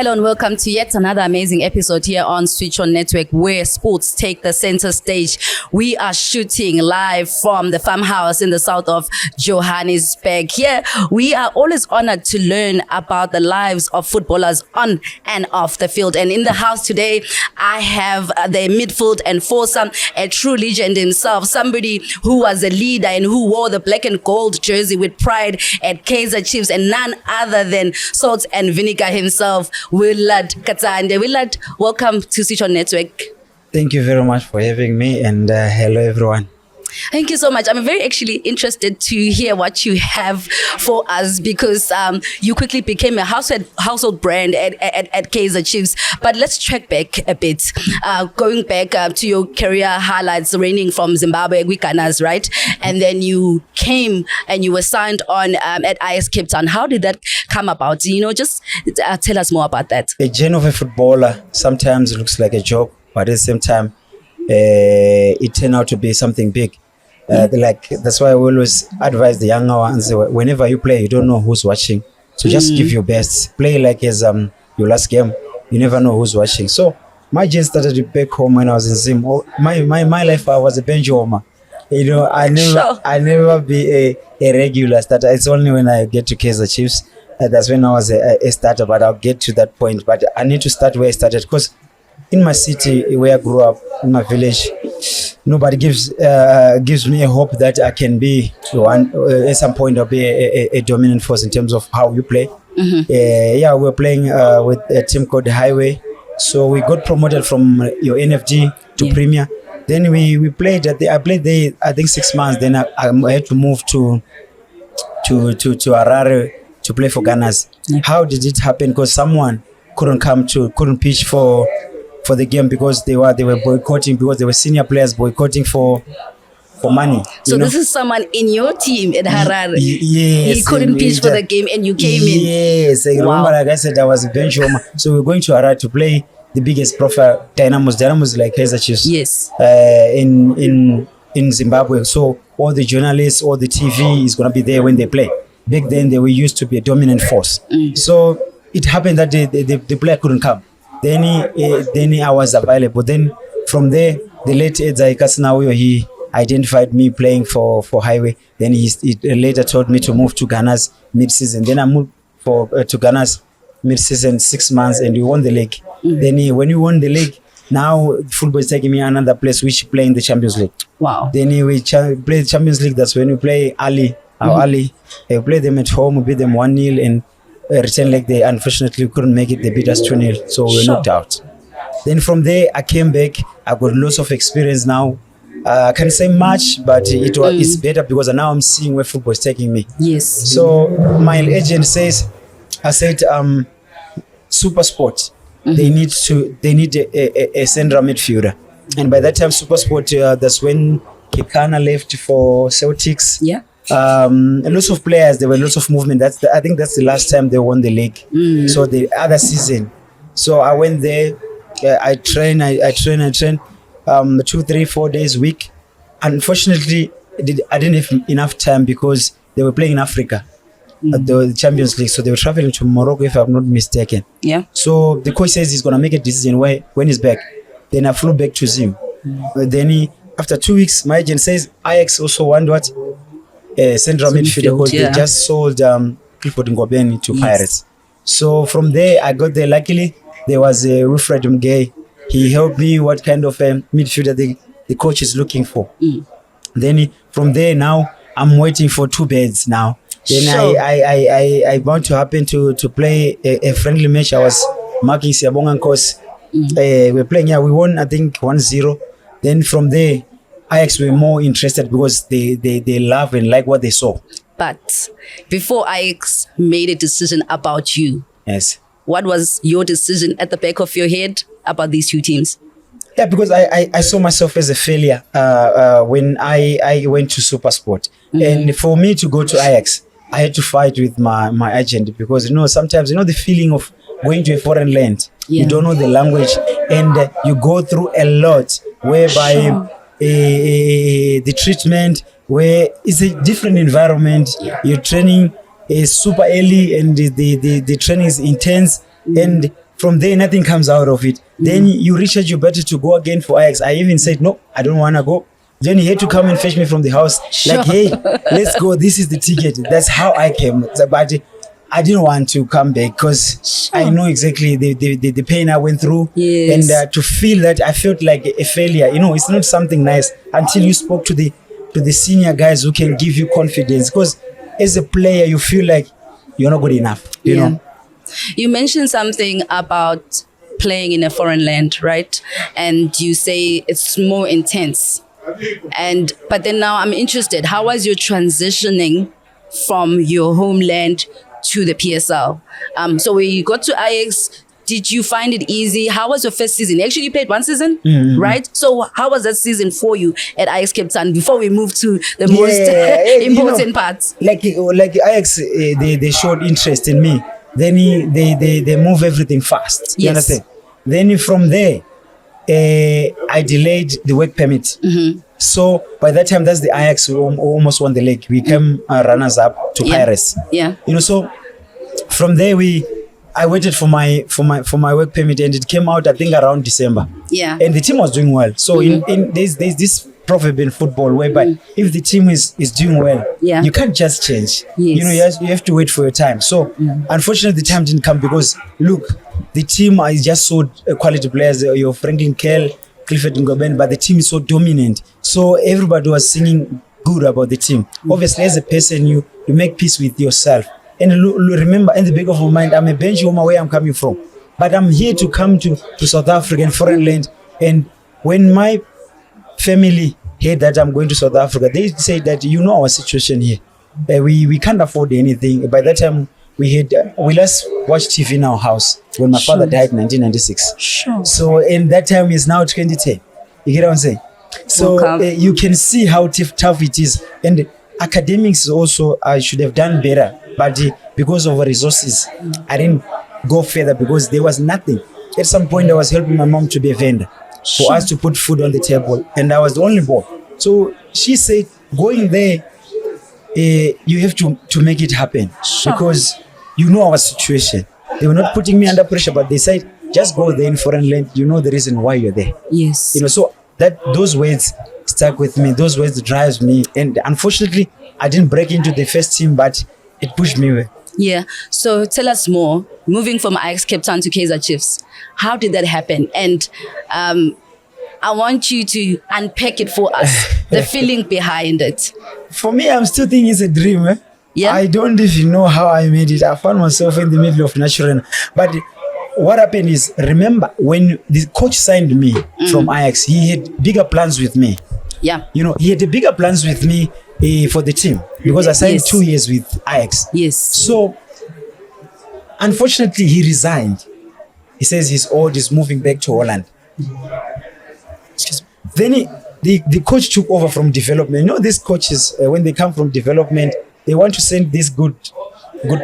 Hello and welcome to yet another amazing episode here on Switch On Network, where sports take the center stage. We are shooting live from the farmhouse in the south of Johannesburg. Here, we are always honored to learn about the lives of footballers on and off the field. And in the house today, I have the midfield and foursome, a true legend himself, somebody who was a leader and who wore the black and gold jersey with pride at Kaizer Chiefs, and none other than Salt and Vinegar himself, Willard Katsande. Willard, welcome to Switch On Network. Thank you very much for having me, and hello everyone. Thank you so much. I'm very actually interested to hear what you have for us, because you quickly became a household brand at Kaizer Chiefs. But let's track back a bit, going back to your career highlights, reigning from Zimbabwe, Guianas, right? And then you came and you were signed on at Ajax Cape Town. How did that come about? You know, just tell us more about that. A journey of a footballer sometimes looks like a joke, but at the same time, it turned out to be something big. Like that's why I always advise the younger ones, whenever you play, you don't know who's watching, so just give your best. Play like as your last game. You never know who's watching. So my journey started back home when I was in Zim. My life, I was a bench warmer. You know, I never be a regular starter. It's only when I get to Kaizer Chiefs that's when I was a starter. But I'll get to that point. But I need to start where I started, because in my city where I grew up, in my village, nobody gives me a hope that I can be one at some point. I'll be a dominant force in terms of how you play. We're playing with a team called Highway, so we got promoted from your NFG to Premier. Then we played I played there I think 6 months. Then I had to move to Harare to play for Gunners. How did it happen? Because someone couldn't pitch for the game, because they were boycotting, because they were senior players boycotting for money. So this is someone in your team at Harare. Yes. He couldn't pitch for the game and you came in. Yes. I remember, like I said, I was a bench warmer. So we're going to Harare to play the biggest profile Dynamos like Kaizer Chiefs. Yes. In Zimbabwe. So all the journalists, all the TV is going to be there when they play. Back then they were used to be a dominant force. So it happened that the player couldn't come. Then I was available. Then from there, the late Edzai Kasnawi, he identified me playing for Highway. Then he later told me to move to Ghana's mid-season. Then I moved to Ghana's mid-season 6 months, and we won the league. Then when we won the league, now football is taking me another place, which play in the Champions League. Wow. Then we play the Champions League. That's when we play Ali. We play them at home. We beat them 1-0, and return leg, they unfortunately couldn't make it. They beat us 2-0, so we were knocked out. Then from there, I came back. I got lots of experience now. I can't say much, but it's better because now I'm seeing where football is taking me. Yes. So my agent said, Super Sport. They need a central midfielder, and by that time, Super Sport. That's when Kekana left for Celtics. Yeah. Lots of players, there were lots of movement. I think that's the last time they won the league. So the other season, so I went there. I train 2, 3, 4 days a week. Unfortunately, I didn't have enough time because they were playing in Africa at the Champions League, so they were traveling to Morocco, if I'm not mistaken. Yeah. So the coach says he's gonna make a decision when he's back. Then I flew back to Zim. Then after 2 weeks, my agent says Ajax also want what? Central midfielder, because they just sold Clifford Ngobeni to Pirates. So from there, I got there. Luckily, there was a Wilfred Mgay. He helped me what kind of a midfielder the coach is looking for. Then from there, now I'm waiting for 2 beds now. Then I want to happen to play a friendly match. I was marking Siabonga course. We're playing here. We won, I think, 1-0. Then from there, Ajax were more interested because they love and like what they saw. But before Ajax made a decision about you, yes, what was your decision at the back of your head about these 2 teams? Yeah, because I saw myself as a failure when I went to Super Sport. And for me to go to Ajax, I had to fight with my agent, because sometimes the feeling of going to a foreign land. You don't know the language, and you go through a lot whereby the treatment, where it's a different environment. Your training is super early, and the training is intense. And from there, nothing comes out of it. Then you recharge your battery to go again for Ajax. I even said, no, I don't want to go. Then he had to come and fetch me from the house. Like, hey, let's go. This is the ticket. That's how I came. But I didn't want to come back because I know exactly the pain I went through. Yes. And to feel that I felt like a failure, it's not something nice until you spoke to the senior guys who can give you confidence. Because as a player, you feel like you're not good enough, you know. You mentioned something about playing in a foreign land, right? And you say it's more intense. But then now I'm interested, how was your transitioning from your homeland to the PSL? So when you got to Ajax, did you find it easy? How was your first season? Actually, you played one season, right? So how was that season for you at Ajax Katsande before we move to the most important parts? Like Ajax, they showed interest in me. Then they move everything fast. You understand? Then from there, I delayed the work permit. So by that time, that's the Ajax who almost won the league. We came runners up to Pirates. So from there I waited for my work permit, and it came out I think around December. And the team was doing well. So in there's this proverb in football whereby if the team is doing well, you can't just change. You have to wait for your time. So unfortunately the time didn't come because look, the team is just so quality players. Your Franklin Kell, Clifford Ngoben, but the team is so dominant. So everybody was singing good about the team. Obviously, as a person, you make peace with yourself. And remember, in the back of my mind, I'm a bench woman where I'm coming from. But I'm here to come to South Africa and foreign land. And when my family heard that I'm going to South Africa, they said that our situation here. We can't afford anything. By that time, we last watched TV in our house when my father died in 1996. So in that time is now 2010. You get what I'm saying? So you can see how tough it is. And academics also, I should have done better. But because of resources, I didn't go further because there was nothing. At some point, I was helping my mom to be a vendor for us to put food on the table. And I was the only boy. So she said, going there, you have to make it happen because our situation. They were not putting me under pressure, but they said, just go there in foreign land. You know the reason why you're there. Yes. So those words stuck with me. Those words drives me. And unfortunately, I didn't break into the first team, but it pushed me away. Yeah. So tell us more. Moving from Ajax Katsande to Kaizer Chiefs, how did that happen? And I want you to unpack it for us, the feeling behind it. For me, I'm still thinking it's a dream. I don't even know how I made it. I found myself in the middle of natural. But what happened is, remember, when the coach signed me from Ajax, he had bigger plans with me. He had the bigger plans with me for the team because I signed 2 years with Ajax. So, unfortunately, he resigned. He says he's old, he's moving back to Holland. Then the coach took over from development. These coaches, when they come from development, they want to send this good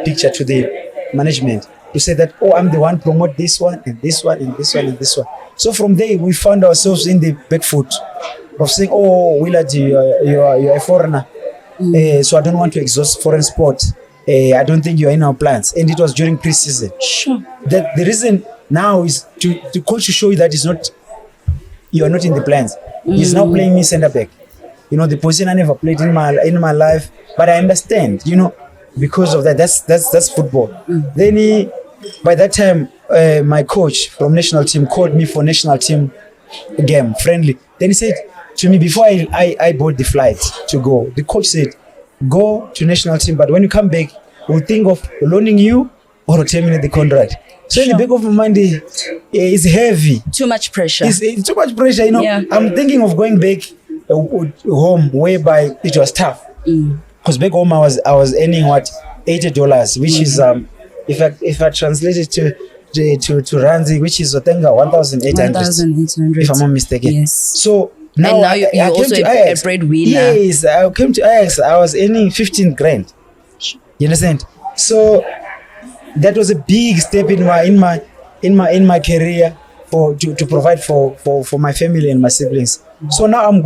picture to the management to say that, I'm the one promote this one and this one and this one and this one. So from there, we found ourselves in the back foot of saying, Willard, you're a foreigner. So I don't want to exhaust foreign sport. I don't think you're in our plans. And it was during pre-season. That the reason now is to coach to show you that you are not in the plans. He's now playing me center back. The position I never played in my life, but I understand, because of that. That's football. Then by that time, my coach from national team called me for national team game, friendly. Then he said to me, before I bought the flight to go, the coach said, go to national team, but when you come back, we'll think of loaning you or terminate the contract. So in the back of my mind, it's heavy. Too much pressure. It's too much pressure, I'm thinking of going back home, whereby it was tough. Because back home I was earning $80, which is if I translate it to Ranzi, which is I think 1,800 if I'm not mistaken. Yes. So now you also a breadwinner. Yes, I came to Ajax. I was earning 15 grand. You understand? So that was a big step in my career to provide for my family and my siblings. So now I'm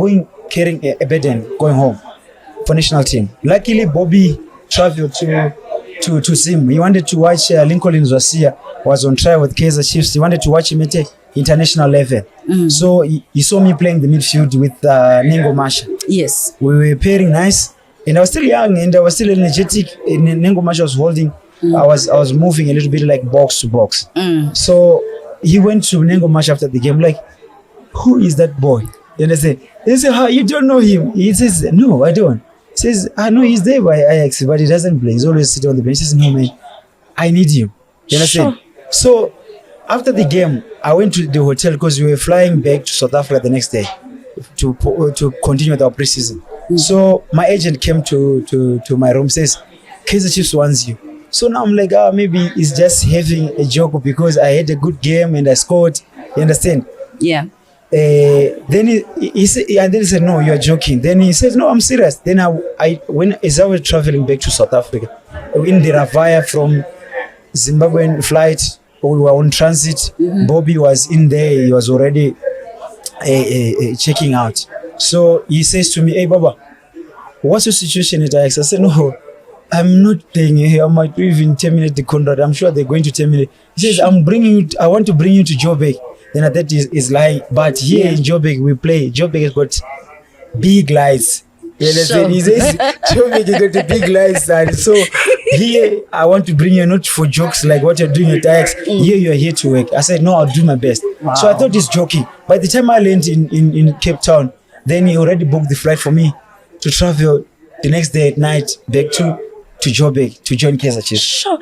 carrying a burden going home for national team. Luckily, Bobby traveled to to Zim. He wanted to watch Lincoln Zwasia was on trial with Kaizer Chiefs. He wanted to watch him at international level. So he saw me playing the midfield with Nengo Masha. Yes. We were pairing nice. And I was still young and I was still energetic. And Nengo Masha was holding. I was moving a little bit like box to box. So he went to Nengo Masha after the game like, who is that boy? And I said, how you don't know him? He says, no, I don't. He says, I know he's there by Ajax, but he doesn't play. He's always sitting on the bench. He says, no, man, I need you. You understand? So after the game, I went to the hotel because we were flying back to South Africa the next day to continue with our preseason. So my agent came to my room, says, Kaizer Chiefs wants you. So now I'm like, maybe he's just having a joke because I had a good game and I scored. You understand? Yeah. Then he said, and then he said, no, you're joking. Then he said, no, I'm serious. Then as I was traveling back to South Africa, in the Ravaya from Zimbabwean flight, we were on transit. Bobby was in there. He was already checking out. So he says to me, hey, Baba, what's your situation at Ajax? I said, no, I'm not playing here. I might even terminate the contract. I'm sure they're going to terminate. He says, I want to bring you to Joburg. Then that is lying. But here in Joburg, we play. Joburg has got big lights. You understand? He says, Joburg has got the big lights. And so here, I want to bring you not for jokes like what you're doing at Ajax. Here, you're here to work. I said, no, I'll do my best. Wow. So I thought he's joking. By the time I landed in Cape Town, then he already booked the flight for me to travel the next day at night back to Joburg to join Kaizer Chiefs. Sure.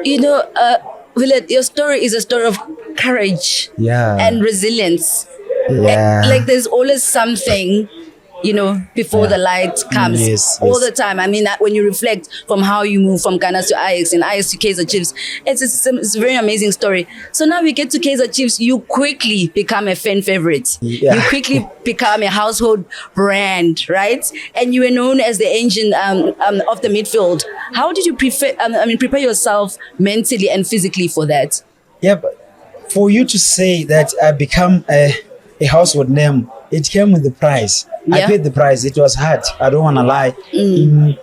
You know, Willard, your story is a story of courage and resilience. Yeah. Like there's always something, you know, before the light comes. All the time. I mean, when you reflect from how you move from Ghana to Ajax and Ajax to Kaizer Chiefs, it's a very amazing story. So now we get to Kaizer Chiefs, you quickly become a fan favorite. Yeah. You quickly become a household brand, right? And you were known as the engine of the midfield. How did you prepare yourself mentally and physically for that? Yeah, but for you to say that I become a household name, it came with the price. I paid the price. It was hard. I don't want to lie.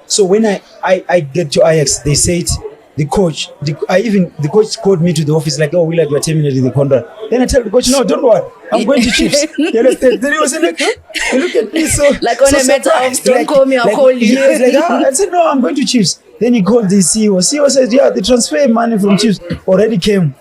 So when I get to Ajax, they said the coach called me to the office like, oh, Willard, you are terminating the contract. Then I tell the coach, no, don't worry. I'm going to Chiefs. You understand? Then he was like, huh? Look at me. So like on a matter of don't call me, I'll call you. He was like, I said, no, I'm going to Chiefs. Then he called the CEO. CEO said, yeah, the transfer money from Chiefs already came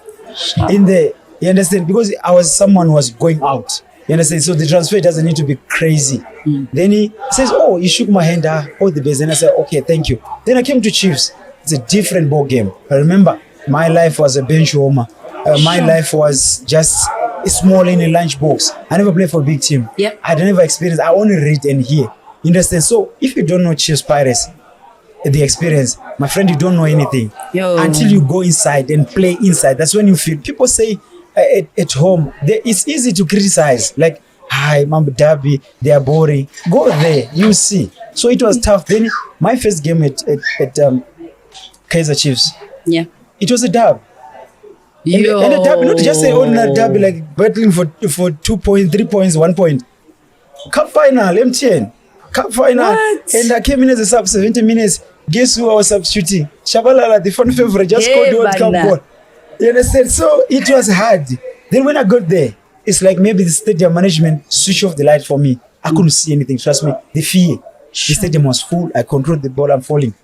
in there. You understand? Because I was someone who was going out. You understand? So the transfer doesn't need to be crazy. Then he says, oh, he shook my hand, all the best. Then I said, okay, thank you. Then I came to Chiefs. It's a different ball game. I remember my life was a bench warmer. My life was just small in a lunch box. I never played for a big team. Yep. I never experienced. I only read and hear. You understand? So if you don't know Chiefs Pirates, the experience, my friend, you don't know anything. Until you go inside and play inside. That's when you feel. People say, at home, it's easy to criticize. Like, hi, Mamba Derby, they are boring. Go there, you see. So it was tough. Then my first game at Kaizer Chiefs, it was a dub. And a dub, not just an ordinary derby like battling for 2 points, 3 points, 1 point. Cup final, MTN. Cup final. What? And I came in as a sub, 70 minutes. Guess who I was substituting? Shabalala, the fan favorite, just scored the World Cup goal. You understand? So it was hard. Then when I got there, it's like maybe the stadium management switched off the light for me. I couldn't see anything. Trust me. The fear. The stadium was full. I controlled the ball. I'm falling.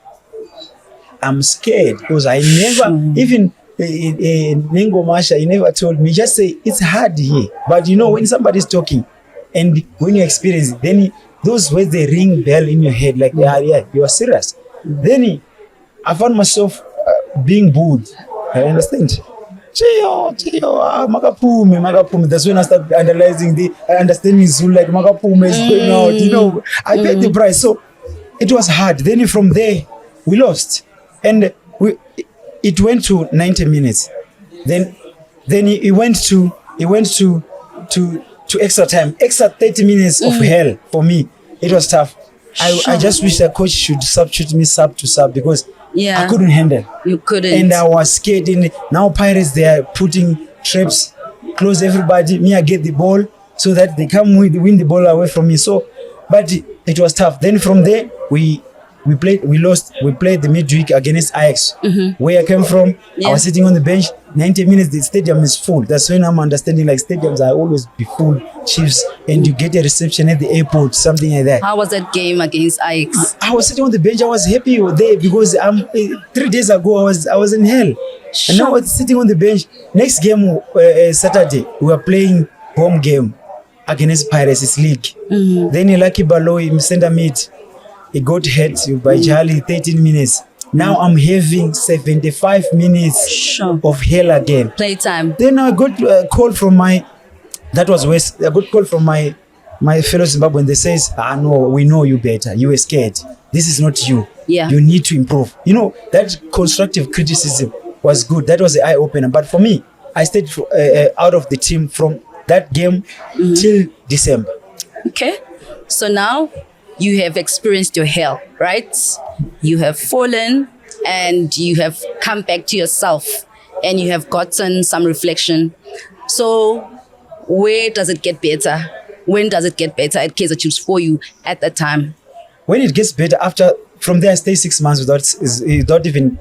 I'm scared because I never, even Nengo Masha, he never told me, just say, it's hard here. But you know, when somebody's talking and when you experience it, then those words, they ring bell in your head like, yeah, you are serious. Then I found myself being booed. I understand. Makapume. That's when I started analyzing understanding Zulu, like Makapume is going out. You know, I paid the price. So it was hard. Then from there, we lost. And it went to 90 minutes. Then it went to extra time. Extra 30 minutes of hell for me. It was tough. I just wish the coach should substitute me sub to sub because I couldn't handle. You couldn't. And I was scared. Now Pirates, they are putting traps, close everybody. Me, I get the ball so that they come win the ball away from me. So, but it was tough. Then from there, we we lost. We played the midweek against Ajax. Where I came from, I was sitting on the bench. 90 minutes, the stadium is full. That's when I'm understanding like stadiums are always be full, Chiefs, and you get a reception at the airport, something like that. How was that game against Ajax? I was sitting on the bench. I was happy there because 3 days ago I was in hell, and now I was sitting on the bench. Next game Saturday we were playing home game against Pirates League. Then Lucky Baloy in center mid, he got hit by Charlie 13 minutes. Now I'm having 75 minutes of hell again. Playtime. Then I got a call from my fellow Zimbabwean. They says, no, we know you better. You were scared. This is not you. Yeah. You need to improve. That constructive criticism was good. That was the eye opener. But for me, I stayed out of the team from that game till December. Okay. So now you have experienced your hell, right? You have fallen and you have come back to yourself and you have gotten some reflection. So where does it get better? When does it get better at Kaizer Chiefs for you at that time? When it gets better, from there I stay 6 months without even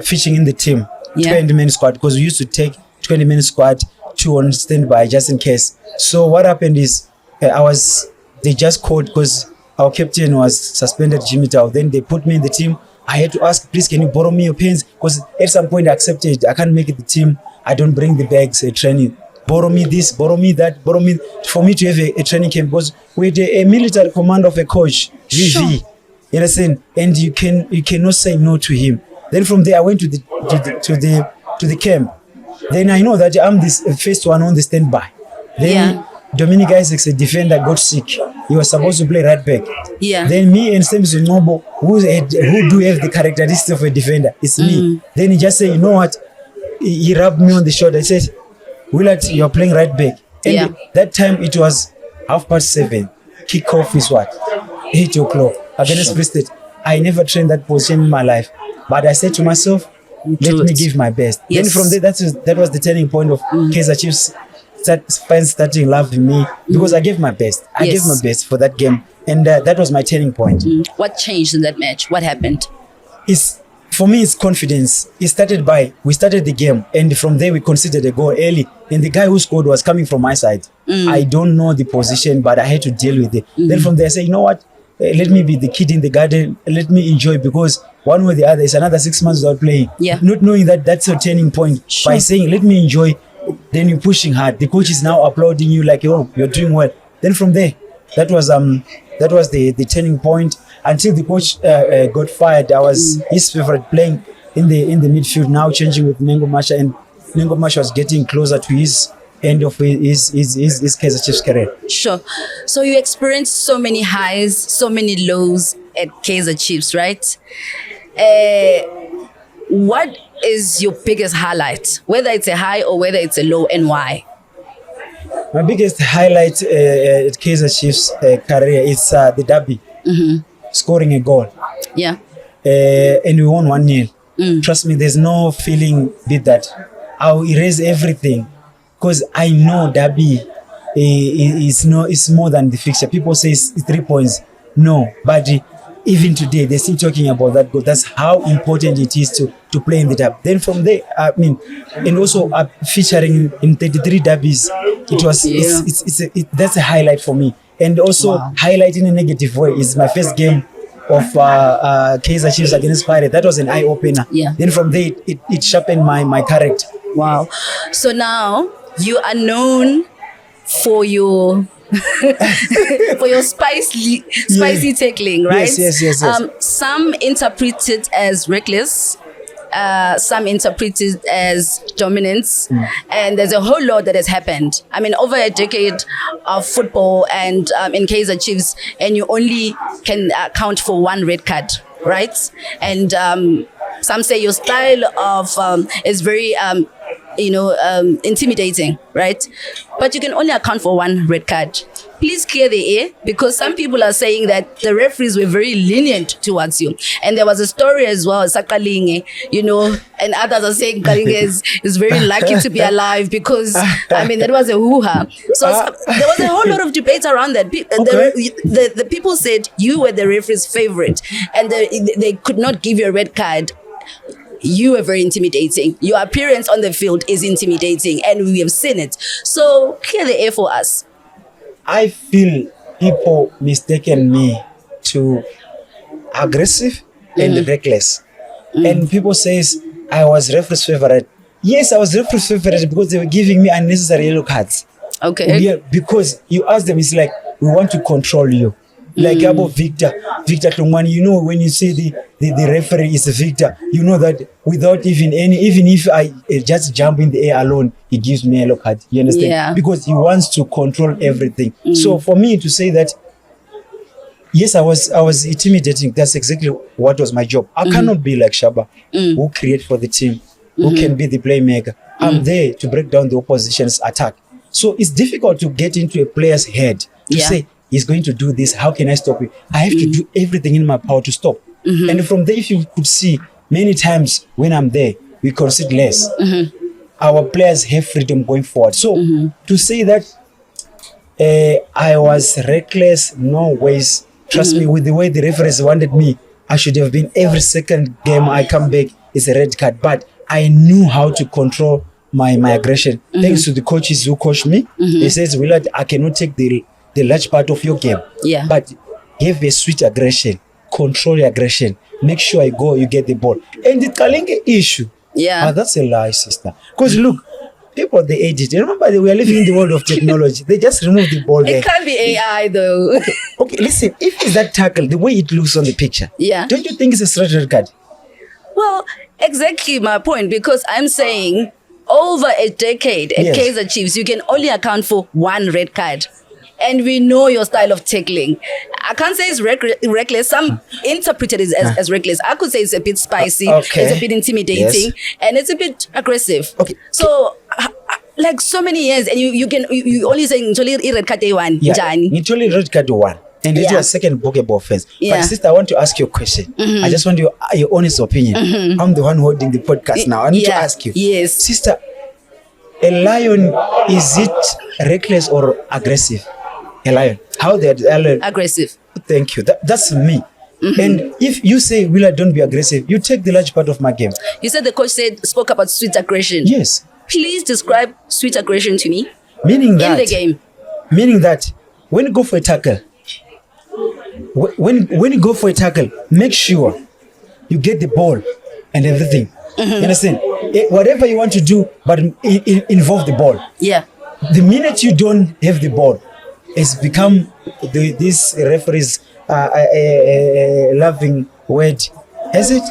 featuring in the team, 20-man squad, because we used to take 20-man squad, 2 on standby just in case. So what happened is they just called because our captain was suspended, Jimmy Tao. Then they put me in the team. I had to ask, please, can you borrow me your pens? Because at some point I accepted, I can't make it the team. I don't bring the bags, training. Borrow me this, borrow me that, borrow me, for me to have a training camp. Because we had a military command of a coach, VV, you understand? And you cannot say no to him. Then from there I went to the camp. Then I know that I'm this first one on the standby. Then Dominic Isaacs, a defender, got sick. He was supposed to play right back. Yeah. Then me and Samson Nobo, who do have the characteristics of a defender, it's me. Then he just said, you know what? He rubbed me on the shoulder. He said, Willard, you're playing right back. And that time it was 7:30. Kickoff is what? 8 o'clock. Against Free State. I never trained that position in my life. But I said to myself, let me give my best. Then from there, that was the turning point of Kaizer Chiefs. Fans starting loving me because I gave my best. I gave my best for that game, and that was my turning point. What changed in that match? What happened? For me, it's confidence. We started the game, and from there we conceded a goal early, and the guy who scored was coming from my side. I don't know the position, but I had to deal with it. Then from there I said, you know what? Let me be the kid in the garden. Let me enjoy, because one way or the other, it's another 6 months without playing. Not knowing that that's a turning point. By saying, let me enjoy, then you're pushing hard. The coach is now applauding you like, oh, you're doing well. Then from there, that was the turning point until the coach got fired. I was his favorite, playing in the midfield, now changing with Nengo Masha, and Nengo Masha was getting closer to his end of his Kaizer Chiefs career. Sure. So you experienced so many highs, so many lows at Kaizer Chiefs, right? What is your biggest highlight, whether it's a high or whether it's a low, and why? My biggest highlight at Kaizer Chiefs career is the derby, scoring a goal. Yeah. And we won 1-0. Trust me, there's no feeling beat that. I'll erase everything, because I know derby is more than the fixture. People say it's 3 points. No, but even today they're still talking about that goal. That's how important it is to play in the derby. Then from there, and also featuring in 33 derbies, that's a highlight for me. And also highlight in a negative way is my first game of Kaizer Chiefs against Pirates. That was an eye opener. Then from there it sharpened my character. Wow. So now you are known for your for your spicy tackling, right? Yes. Some interpret it as reckless, some interpret it as dominance, and there's a whole lot that has happened. I mean, over a decade of football and in Kaizer Chiefs, and you only can account for 1 red card, right? And some say your style of is very intimidating, right? But you can only account for one red card. Please clear the air, because some people are saying that the referees were very lenient towards you. And there was a story as well, Sakalinge, and others are saying Kalinge is very lucky to be alive, because, that was a hoo-ha. So there was a whole lot of debate around that. The people said you were the referee's favorite, and they could not give you a red card. You were very intimidating. Your appearance on the field is intimidating, and we have seen it. So clear the air for us. I feel people mistaken me to aggressive and reckless. And people says I was referee's favorite. Yes, I was referee's favorite because they were giving me unnecessary yellow cards. Okay. Yeah, because you ask them, it's like, we want to control you. Like about Victor Khumalo, when you say the referee is a Victor, you know that without even if I just jump in the air alone, he gives me a yellow card. You understand? Yeah. Because he wants to control everything. So for me to say that, yes, I was intimidating. That's exactly what was my job. I cannot be like Shaba, who create for the team, who can be the playmaker. I'm there to break down the opposition's attack. So it's difficult to get into a player's head to say, he's going to do this. How can I stop it? I have to do everything in my power to stop. And from there, if you could see, many times when I'm there, we concede less. Our players have freedom going forward. So to say that I was reckless, no ways. Trust me, with the way the referees wanted me, I should have been every second game I come back is a red card. But I knew how to control my aggression. Thanks to the coaches who coached me. They says, Willard, I cannot take the large part of your game. Yeah. But have a sweet aggression. Control your aggression. Make sure you get the ball. And the Kalinge issue. Yeah. That's a lie, sister. Because look, people, they edit. Remember, we are living in the world of technology. They just remove the ball there. It can't be AI though. Okay, listen. If it's that tackle, the way it looks on the picture, don't you think it's a straight red card? Well, exactly my point. Because I'm saying over a decade at Kaizer Chiefs, you can only account for one red card. And we know your style of tackling. I can't say it's reckless. Some interpreted it as reckless. I could say it's a bit spicy, it's a bit intimidating, and it's a bit aggressive. Okay. So, like so many years, and you only saying it's red card one. It's only red card one. And it's your second bookable offense. But sister, I want to ask you a question. I just want your honest opinion. I'm the one holding the podcast now. I need to ask you. Yes. Sister, a lion, is it reckless or aggressive? A lion. How they are aggressive. Thank you. That's me. And if you say, Willard, don't be aggressive, you take the large part of my game. You said the coach spoke about sweet aggression. Yes. Please describe sweet aggression to me. Meaning that. In the game. Meaning that when you go for a tackle, when you go for a tackle, make sure you get the ball and everything. You understand? Whatever you want to do, but involve the ball. Yeah. The minute you don't have the ball, it's become this referee's loving word. Is it?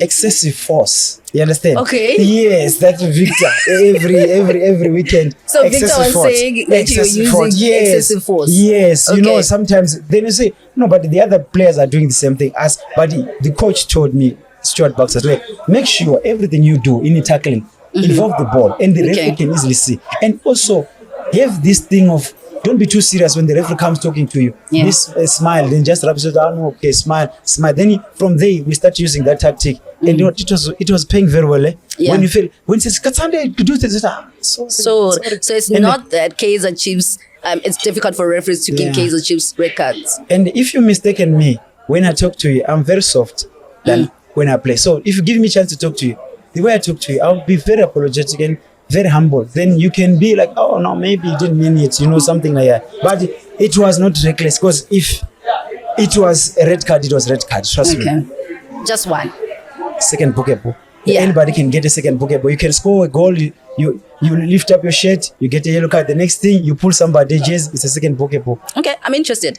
Excessive force. You understand? Okay. Yes, that's Victor. every weekend. So Victor was saying that you're using excessive force. Yes. Okay. Sometimes then you say, no, but the other players are doing the same thing as, but the coach told me, Stuart Box as well, make sure everything you do in the tackling involve the ball, and the referee can easily see. And also have this thing of, don't be too serious when the referee comes talking to you. Yeah. This smile, then just rub it down. Okay, smile. Then from there we start using that tactic, and it was paying very well. Yeah. When he says Katsande to do this, so it's not that Kaizer Chiefs. It's difficult for referees to give Kaizer Chiefs red cards. And if you mistaken me when I talk to you, I'm very soft than when I play. So if you give me a chance to talk to you, the way I talk to you, I'll be very apologetic and very humble. Then you can be like, oh no, maybe you didn't mean it, something like that. But it was not reckless, because if it was a red card, it was red card. Trust me. Just one. Second bookable. Anybody can get a second bookable. You can score a goal. You lift up your shirt, you get a yellow card. The next thing you pull somebody jersey, it's a second bookable. Okay, I'm interested.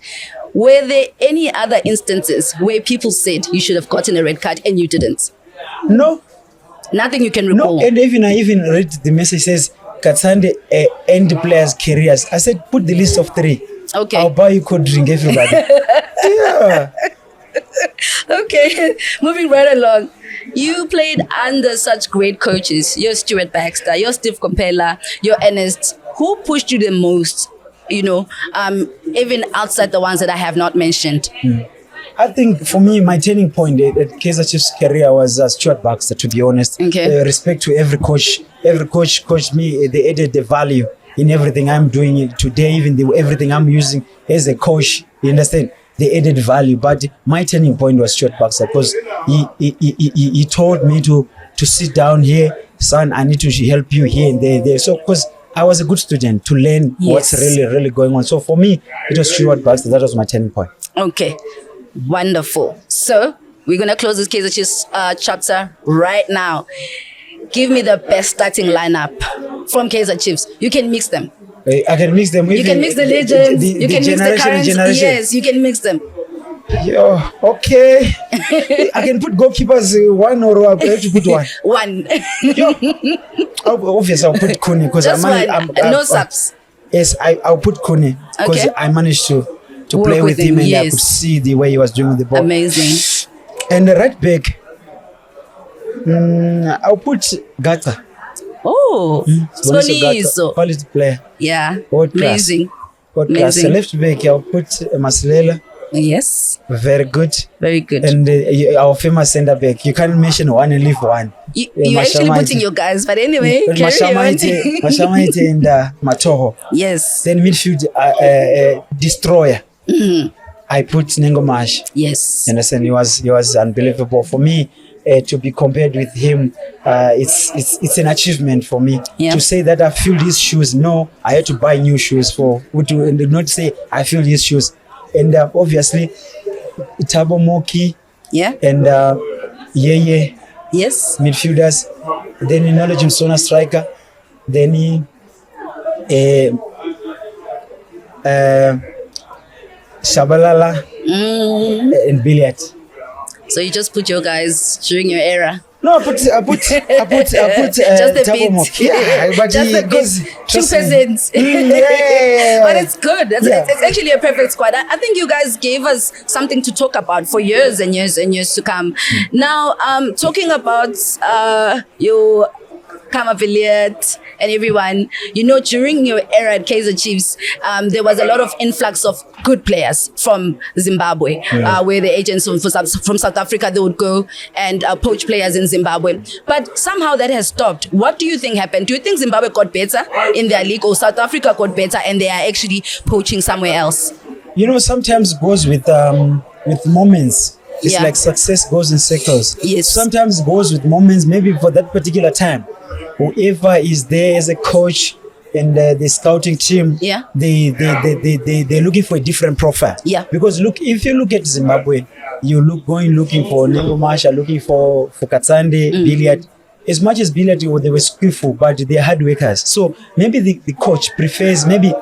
Were there any other instances where people said you should have gotten a red card and you didn't? No. Nothing you can recall? No, and I even read the message says, Katsande end players' careers. I said, put the list of 3. Okay. I'll buy you cold drink, everybody. Yeah. Okay, moving right along. You played under such great coaches. You're Stuart Baxter, you're Steve Compella, you're Ernest. Who pushed you the most, even outside the ones that I have not mentioned? I think for me, my turning point at Kaizer Chiefs' career was Stuart Baxter, to be honest. Okay. Respect to every coach. Every coach coached me. They added the value in everything I'm doing today, even everything I'm using as a coach. You understand? They added value. But my turning point was Stuart Baxter, because he told me to sit down here, son, I need to help you here and there. So, because I was a good student to learn what's really going on. So for me, it was Stuart Baxter. That was my turning point. Okay. Wonderful. So we're going to close this Kaizer Chiefs chapter right now. Give me the best starting lineup from Kaizer Chiefs. You can mix them. I can mix them. You can mix the legends. You can mix the current. Yes, you can mix them. Yo, okay. I can put goalkeepers one, or I have to put one. One. Yo, obviously I'll put Kune because no subs. Yes, I'll put Kune because I managed to play with him and I could see the way he was doing with the ball. Amazing. And the right back, I'll put Gata. Oh, Soniso. Quality player. Yeah, amazing. Amazing. Left back, I'll put Masilela. Yes. Very good. Very good. And our famous centre back. You can't mention one and leave one. You're actually putting your guys, but anyway, Mashamaite and Mutoko. Yes. Then midfield, destroyer. I put Nengomash. Yes. Understand? He was unbelievable for me. To be compared with him, it's an achievement for me. To say that I filled his shoes. No, I had to buy new shoes and not say I filled his shoes. And obviously, Tabo Moki. Yeah. And Yeye. Yes. Midfielders. Then in knowledge Sona striker. Then he Shabalala and Billiard. So you just put your guys during your era? No, I put just a bit. Yeah, but just a bit. Two peasants. But it's good. It's actually a perfect squad. I think you guys gave us something to talk about for years and years and years to come. Now, talking about your Kamaviliet and everyone, during your era at Kaizer Chiefs, there was a lot of influx of good players from Zimbabwe, where the agents from South Africa, they would go and poach players in Zimbabwe. But somehow that has stopped. What do you think happened? Do you think Zimbabwe got better in their league, or South Africa got better and they are actually poaching somewhere else? Sometimes goes with moments. It's like success goes in cycles. Yes. Sometimes it goes with moments, maybe for that particular time. Whoever is there as a coach and the scouting team, they're looking for a different profile. Yeah. Because look, if you look at Zimbabwe, looking for Nengo Masha, looking for Katsande, Billiard. As much as Billiard, they were skillful, but they're hard workers. So maybe the coach prefers, maybe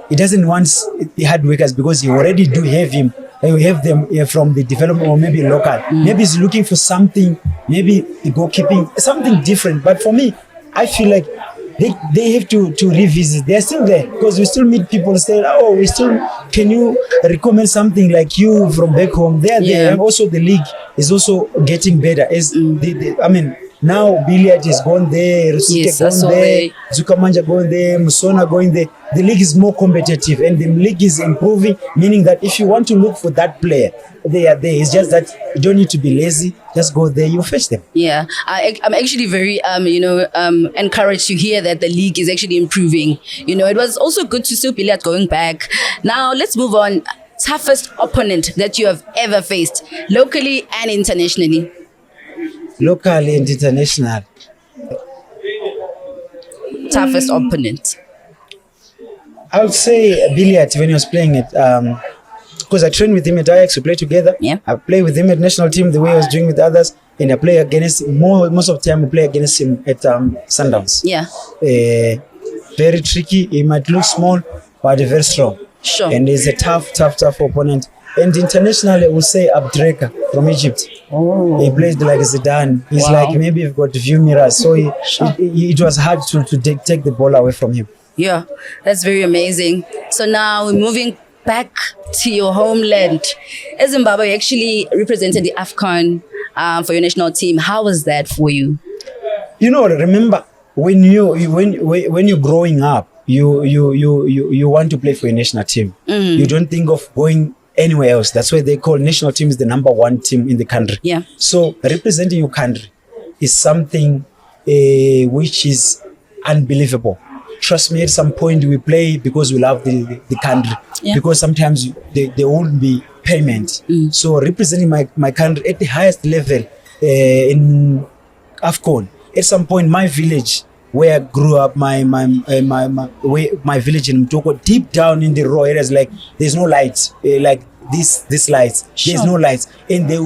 he doesn't want the hard workers because he already do have him. We have them from the development or maybe local. Maybe he's looking for something, maybe the goalkeeping, something different. But for me, I feel like they have to revisit. They're still there because we still meet people say, can you recommend something like you from back home? They're there. And also the league is also getting better. Now Billiard is going there, Rusuke going there, Zukamanja going there, Musona going there. The league is more competitive and the league is improving, meaning that if you want to look for that player, they are there. It's just that you don't need to be lazy. Just go there, you fetch them. Yeah, I'm actually very, encouraged to hear that the league is actually improving. It was also good to see Billiard going back. Now let's move on. Toughest opponent that you have ever faced, locally and internationally. Locally and international. Toughest opponent. I would say Billiard when he was playing it, because I trained with him at Ajax, we play together. Yeah. I play with him at national team the way I was doing with others, and I play against most of the time. We play against him at Sundowns. Yeah. Very tricky. He might look small, but very strong. Sure. And he's a tough opponent. And internationally, we'll say Abdreka from Egypt. Oh. He played like Zidane. He's like maybe you've got view mirrors, so it was hard to take the ball away from him. Yeah, that's very amazing. So now we're moving back to your homeland. As Zimbabwe actually represented the AFCON for your national team. How was that for you? Remember when you're growing up, you want to play for your national team. You don't think of going anywhere else. That's why they call national team is the number one team in the country. Yeah. So representing your country is something which is unbelievable. Trust me, at some point we play because we love the country. Yeah. Because sometimes there won't be payment. So representing my country at the highest level in AFCON. At some point, my village where I grew up, my village in Mutoko, deep down in the rural areas, like there's no lights, like this lights. Sure. There's no lights, and they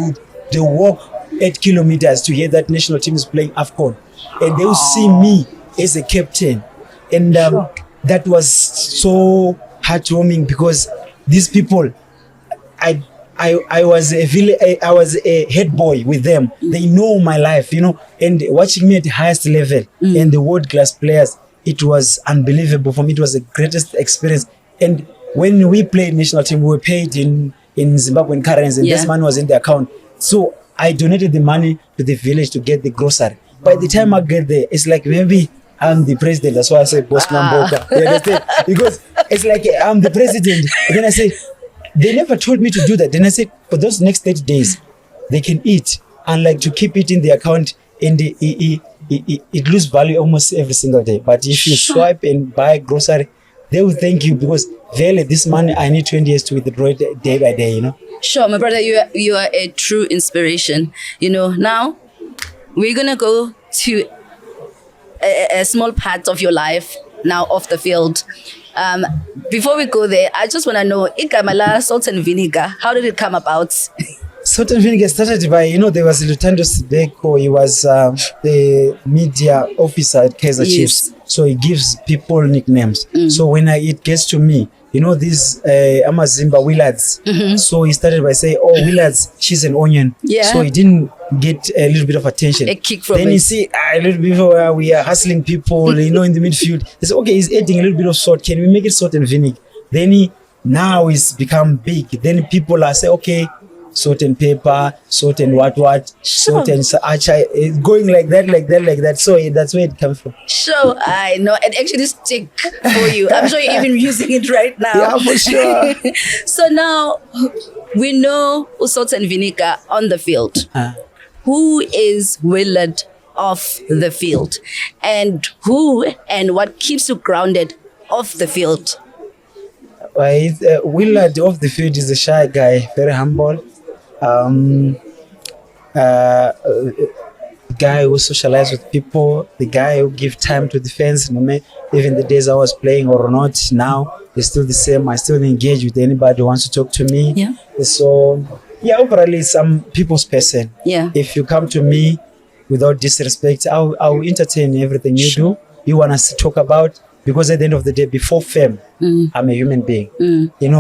walk 8 kilometers to hear that national team is playing AFCON, and they will see me as a captain, and that was so heartwarming because these people, I was a head boy with them. They know my life, and watching me at the highest level and the world class players, it was unbelievable for me. It was the greatest experience. And when we played national team, we were paid in Zimbabwean currency, and this money was in the account. So I donated the money to the village to get the grocery. By the time I get there, it's like maybe I'm the president. That's why I say Boss Mamboka. You understand? Because it's like I'm the president. And then I say, they never told me to do that. Then I said, for those next 30 days, they can eat. And like to keep it in the account, and it loses value almost every single day. But if you swipe and buy grocery, they will thank you because really this money, I need 20 years to withdraw it day by day, Sure, my brother, you are a true inspiration. Now we're going to go to a small part of your life now off the field. Before we go there, I just want to know, Ikamala Salt and Vinegar, how did it come about? Salt and Vinegar started by, there was Lutando Sibeko. He was the media officer at Kaizer Chiefs. So he gives people nicknames. So when it gets to me, these Amazimba Willards. So he started by saying, Willards, cheese and onion. Yeah. So he didn't get a little bit of attention. A kick from Then you see a little bit where we are hustling people, in the midfield. They say, okay, he's adding a little bit of salt. Can we make it salt and vinegar? Then now he's become big. Then people are saying, okay, salt and pepper, salt and what, salt and achai. It's going like that. So that's where it comes from. Sure, I know. And actually stick for you. I'm sure you're even using it right now. Yeah, for sure. So now we know salt and vinegar on the field. Who is Willard off the field? And who and what keeps you grounded off the field? Willard off the field is a shy guy, very humble. The guy who socializes with people, the guy who gives time to defense. Even the days I was playing or not, now it's still the same. I still engage with anybody who wants to talk to me. Yeah. So overall, I'm people's person. Yeah. If you come to me without disrespect, I'll entertain everything you do. You want us to talk about. Because at the end of the day, before fame, I'm a human being.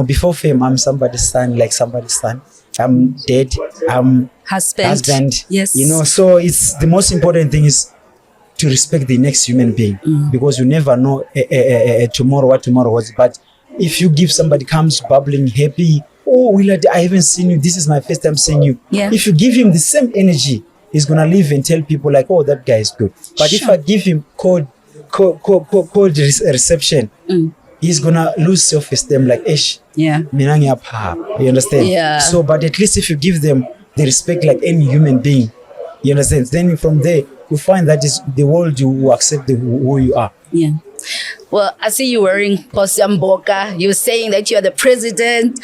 Before fame, I'm somebody's son, like somebody's son. I'm dead. I'm husband. Yes. So it's the most important thing is to respect the next human being because you never know tomorrow what tomorrow was. But if you give somebody comes bubbling, happy, Willard, I haven't seen you. This is my first time seeing you. Yeah. If you give him the same energy, he's gonna leave and tell people like, that guy is good. But if I give him cold reception, he's gonna lose self-esteem like ish. Yeah. You understand? Yeah. So but at least if you give them the respect like any human being, you understand? Then from there you find that is the world you will accept who you are. Yeah. Well, I see you wearing Mboka. You're saying that you are the president,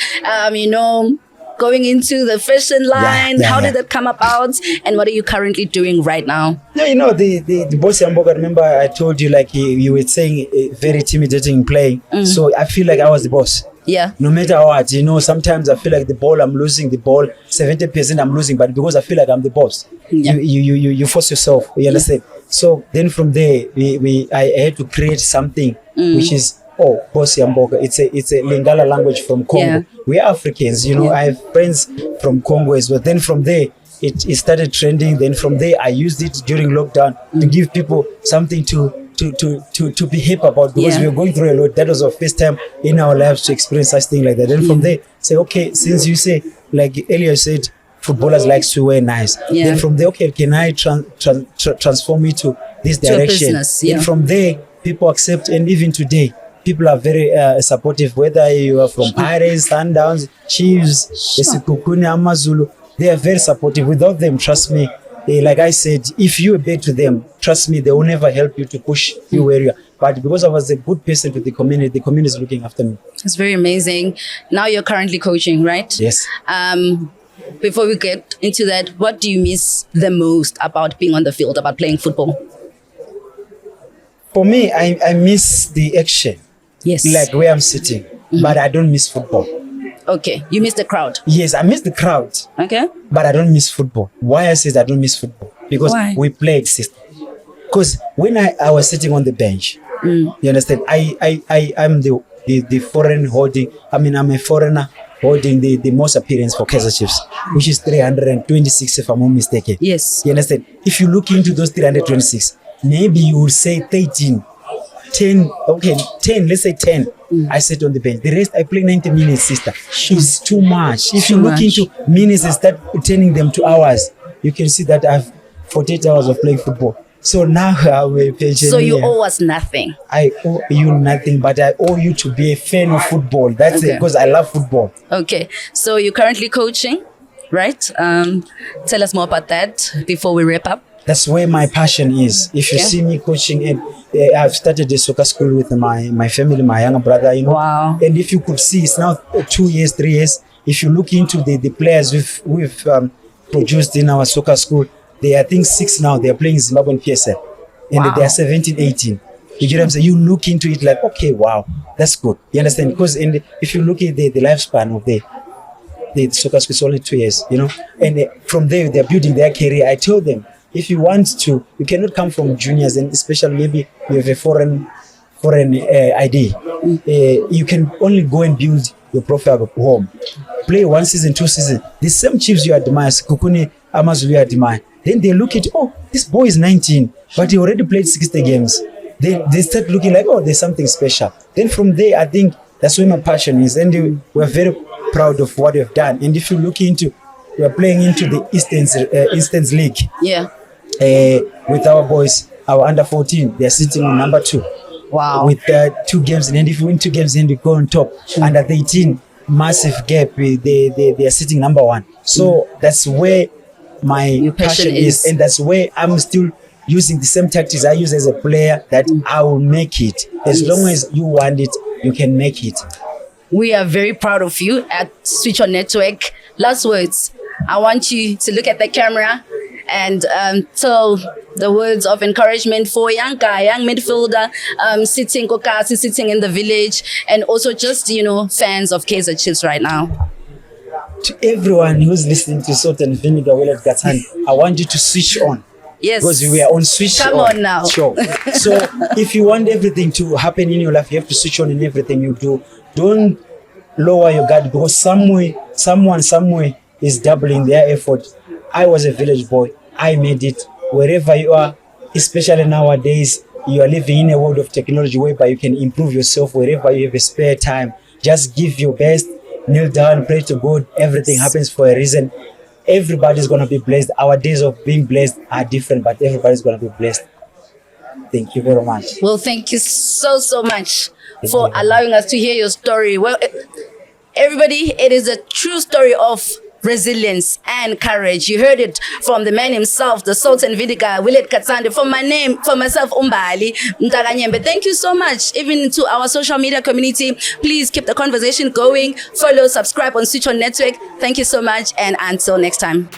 going into the fashion line. How did that come about? And what are you currently doing right now? No, the boss Mboka, remember I told you like you were saying very intimidating playing. So I feel like I was the boss. Yeah. No matter what, sometimes I feel like I'm losing the ball, 70% I'm losing, but because I feel like I'm the boss, you force yourself, you understand? So then from there, I had to create something which is, Boss Mboka. It's a Lingala language from Congo. Yeah. We are Africans, I have friends from Congo as well. Then from there, it started trending. Then from there, I used it during lockdown to give people something to be hip about because we were going through a lot. That was our first time in our lives to experience such thing like that. Then from there, say, okay, since you say, like earlier said, footballers like to wear nice. Yeah. Then from there, okay, can I transform it to this To a direction? business, yeah. And from there, people accept, and even today, people are very supportive, whether you are from Pirates, Sundowns, Chiefs, Esikukuni, Amazulu, they are very supportive. Without them, trust me, like I said, if you obey to them, trust me, they will never help you to push you where you are. But because I was a good person to the community is looking after me. It's very amazing. Now you're currently coaching, right? Yes. Before we get into that, what do you miss the most about being on the field, about playing football? For me, I miss the action. Yes. Like where I'm sitting, but I don't miss football. Okay, you miss the crowd. Yes, I miss the crowd, Okay. but I don't miss football. Why I say I don't miss football? Because Why? we played system. Because when I was sitting on the bench, you understand, I'm the foreign holding, I'm a foreigner holding the most appearance for Kaizer Chiefs, which is 326 if I'm not mistaken. Yes. You understand? If you look into those 326, maybe you would say 13, 10, okay, 10, let's say 10. I sat on the bench. The rest, I play 90 minutes, sister. It's too much. If you look into minutes and start turning them to hours, you can see that I have 48 hours of playing football. So now I'm a pensioner. So you owe us nothing. I owe you nothing, but I owe you to be a fan of football. That's it, because I love football. Okay, so you're currently coaching, right? Tell us more about that before we wrap up. That's where my passion is. If you see me coaching, and I've started a soccer school with my family, my younger brother, you know. Wow. And if you could see, it's now 2 years, 3 years. If you look into the players we've produced in our soccer school, they are, I think, 6 now. They are playing Zimbabwean PSL. And they are 17, 18. You get what I'm saying? You look into it like, okay, wow, that's good. You understand? Because if you look at the lifespan of the soccer school, it's only 2 years, you know. And from there, they're building their career. I told them, if you want to, you cannot come from juniors, and especially maybe you have a foreign ID. You can only go and build your profile at home. Play 1 season, 2 seasons. The same Chiefs you admire, Kukuni, Amazulu you admire. Then they look at, oh, this boy is 19, but he already played 60 games. They start looking like, oh, there's something special. Then from there, I think that's where my passion is. And we're very proud of what we've done. And if you look into, we're playing into the Eastern League. Yeah. With our boys, our under 14, they're sitting on number 2. Wow. With 2 games, and if you win 2 games, then we go on top. Under 18, massive gap. They are sitting number 1. So that's where my passion is, and that's where I'm still using the same tactics I use as a player, that I will make it. As long as you want it, you can make it. We are very proud of you at Switch On Network. Last words. I want you to look at the camera and tell the words of encouragement for young midfielder sitting in the village, and also just, fans of Kaizer Chiefs right now. To everyone who's listening to Salt and Vinegar, Willard Khumalo, I want you to switch on. Yes. Because we are on switch Come on now. Show. So if you want everything to happen in your life, you have to switch on in everything you do. Don't lower your guard, because someone somewhere is doubling their effort. I was a village boy. I made it. Wherever you are, especially nowadays, you are living in a world of technology whereby you can improve yourself wherever you have a spare time. Just give your best. Kneel down, pray to God. Everything happens for a reason. Everybody's going to be blessed. Our days of being blessed are different, but everybody's going to be blessed. Thank you very much. Well, thank you so much for allowing us to hear your story. Well, everybody, it is a true story of resilience and courage. You heard it from the man himself, the Salt and Vinegar, Willard Katsande. For myself, Umbali Mtakanyembe. Thank you so much. Even to our social media community, please keep the conversation going. Follow, subscribe on Switch On Network. Thank you so much, and until next time.